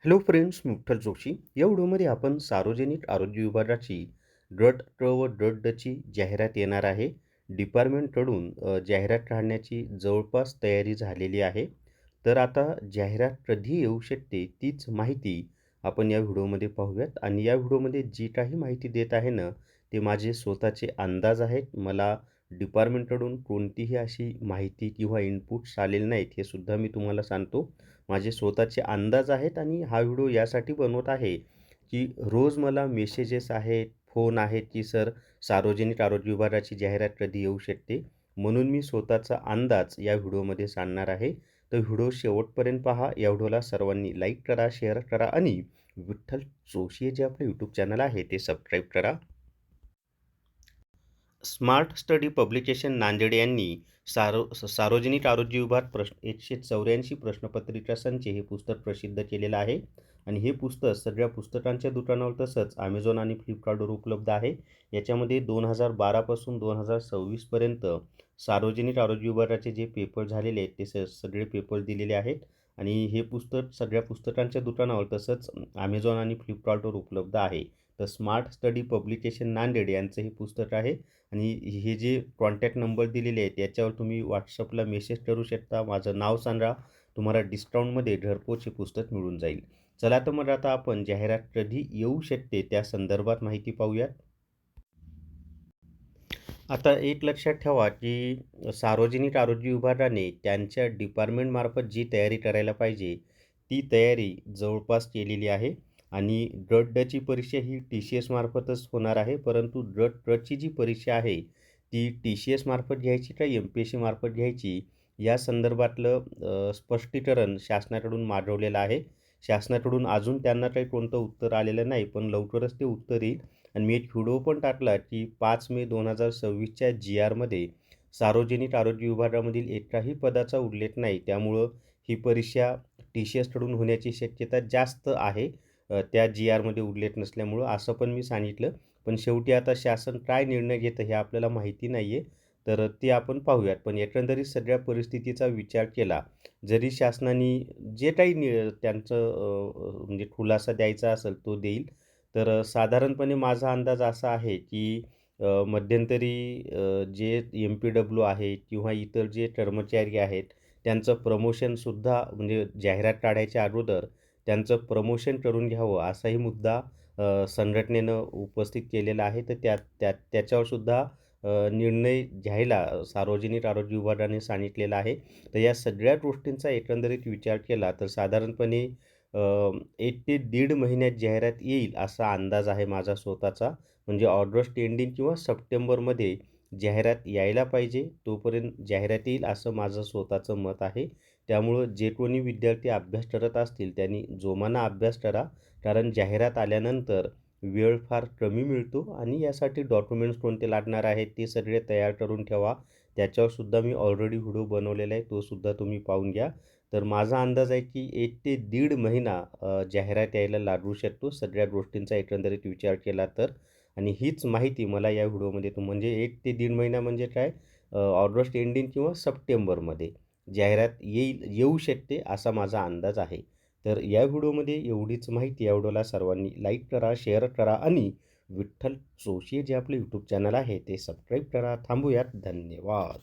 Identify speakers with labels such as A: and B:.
A: Hello friends, मी विठ्ठल जोशी. या व्हिडिओमध्ये आपण सार्वजनिक आरोग्य विभागाची ड्रड ट व ड्रड डची जाहिरात येणार आहे. डिपार्टमेंटकडून जाहिरात काढण्याची जवळपास तयारी झालेली आहे. तर आता जाहिरात कधी येऊ शकते तीच माहिती आपण या व्हिडिओमध्ये पाहूयात. आणि या व्हिडिओमध्ये जी काही माहिती देत आहे ना, ते माझे स्वतःचे अंदाज आहेत. मला डिपार्टमेंटकडून कोणतीही अशी माहिती किंवा इनपुट्स आलेले नाहीत, हे सुद्धा मी तुम्हाला सांगतो. माझे स्वतःचे अंदाज आहेत आणि हा व्हिडिओ यासाठी बनवत आहे, की रोज मला मेसेजेस आहेत, फोन आहेत, की सर सार्वजनिक आरोग्य विभागाची जाहिरात कधी येऊ शकते. म्हणून मी स्वतःचा अंदाज या व्हिडिओमध्ये सांगणार आहे. तर व्हिडिओ शेवटपर्यंत पहा. या व्हिडिओला सर्वांनी लाईक करा, शेअर करा आणि विठ्ठल जोशी जे आपले यूट्यूब चॅनल आहे ते सबस्क्राईब करा. स्मार्ट स्टडी पब्लिकेशन नांदेड यांनी सार्वजनिक आरोग्य विभाग 184 प्रश्नपत्रिका संच हे पुस्तक प्रसिद्ध केलेलं आहे. आणि हे पुस्तक सगळ्या पुस्तकांच्या दुकानावर तसंच ॲमेझॉन आणि फ्लिपकार्टवर उपलब्ध आहे. याच्यामध्ये 2012 पासून 2026 सार्वजनिक आरोग्य विभागाचे जे पेपर झालेले आहेत ते सगळे पेपर दिलेले आहेत. आणि हे पुस्तक सगळ्या पुस्तकांच्या दुकानावर तसंच ॲमेझॉन आणि फ्लिपकार्टवर उपलब्ध आहे. तर स्मार्ट स्टडी पब्लिकेशन नांदेड यांचं हे पुस्तक आहे. आणि हे जे कॉन्टॅक्ट नंबर दिलेले आहेत याच्यावर तुम्ही व्हॉट्सअपला मेसेज करू शकता. माझं नाव सांगा, तुम्हाला डिस्काउंटमध्ये घरपोच हे पुस्तक मिळून जाईल. चला तर मग आता आपण जाहिरात कधी येऊ शकते त्या संदर्भात माहिती पाहूयात. आता एक लक्षात ठेवा, की सार्वजनिक आरोग्य विभागाने त्यांच्या डिपार्टमेंटमार्फत जी तयारी करायला पाहिजे ती तयारी जवळपास केलेली आहे. आणि ड्रड डची परीक्षा ही TCS मार्फतच होणार आहे. परंतु ड्रडची जी परीक्षा आहे ती TCS मार्फत घ्यायची का MPSC मार्फत घ्यायची या संदर्भातलं स्पष्टीकरण शासनाकडून मागवलेलं आहे. शासनाकडून अजून त्यांना काही कोणतं उत्तर आलेलं नाही, पण लवकरच ते उत्तर येईल. आणि मी एक व्हिडिओ पण टाकला, की 5 मे 2026च्या GRमध्ये सार्वजनिक आरोग्य विभागामधील एकाही पदाचा उल्लेख नाही. त्यामुळं ही परीक्षा TCSकडून होण्याची शक्यता जास्त आहे. त्या GRमध्ये उल्लेख नसल्यामुळं असं पण मी सांगितलं. पण शेवटी आता शासन काय निर्णय घेतं हे आपल्याला माहिती नाही आहे. तर ते आपण पाहूयात. पण एकंदरीत सगळ्या परिस्थितीचा विचार केला, जरी शासनाने जे काही त्यांचं म्हणजे खुलासा द्यायचा असेल तो देईल. तर साधारणपणे माझा अंदाज असा आहे, की मध्यंतरी जे MPW आहे किंवा इतर जे कर्मचारी आहेत त्यांचं प्रमोशनसुद्धा म्हणजे जाहिरात काढायच्या अगोदर त्यांचं प्रमोशन करून घ्यावं असाही मुद्दा संघटनेनं उपस्थित केलेला आहे. तर त्याच्यावरसुद्धा निर्णय घ्यायला सार्वजनिक आरोग्य विभागाने सांगितलेला आहे. तर या सगळ्या गोष्टींचा एकंदरीत विचार केला तर साधारणपणे 1 ते 1.5 महिन्यात जाहिरात येईल असा अंदाज आहे माझा स्वतःचा. म्हणजे ऑगस्ट एंडिंग किंवा सप्टेंबरमध्ये जाहिरात यायला पाहिजे. तोपर्यंत जाहिरात येईल असं माझं स्वतःचं मत आहे. त्यामुळं जे कोणी विद्यार्थी अभ्यास करत असतील त्यांनी जोमानं अभ्यास करा. कारण जाहिरात आल्यानंतर वेळ फार कमी मिळतो. आणि यासाठी डॉक्युमेंट्स कोणते लागणार आहेत ते सगळे तयार करून ठेवा. त्याच्यावरसुद्धा मी ऑलरेडी व्हिडिओ बनवलेला आहे, तोसुद्धा तुम्ही पाहून घ्या. तर माझा अंदाज आहे, की 1 ते 1.5 महिना जाहिरात यायला लागू शकतो सगळ्या गोष्टींचा एकंदरीत विचार केला तर. आणि हीच माहिती मला या व्हिडिओमध्ये म्हणजे 1 ते 1.5 महिना म्हणजे काय, ऑगस्ट एंडिंग किंवा सप्टेंबरमध्ये जाहिरात येऊ शकते असा माझा अंदाज आहे. तर या व्हिडिओमध्ये एवढीच माहिती. या व्हिडिओला सर्वांनी लाईक करा, शेअर करा आणि विठ्ठल जोशी जे आपले यूट्यूब चॅनल आहे ते सबस्क्राईब करा. थांबूयात. धन्यवाद.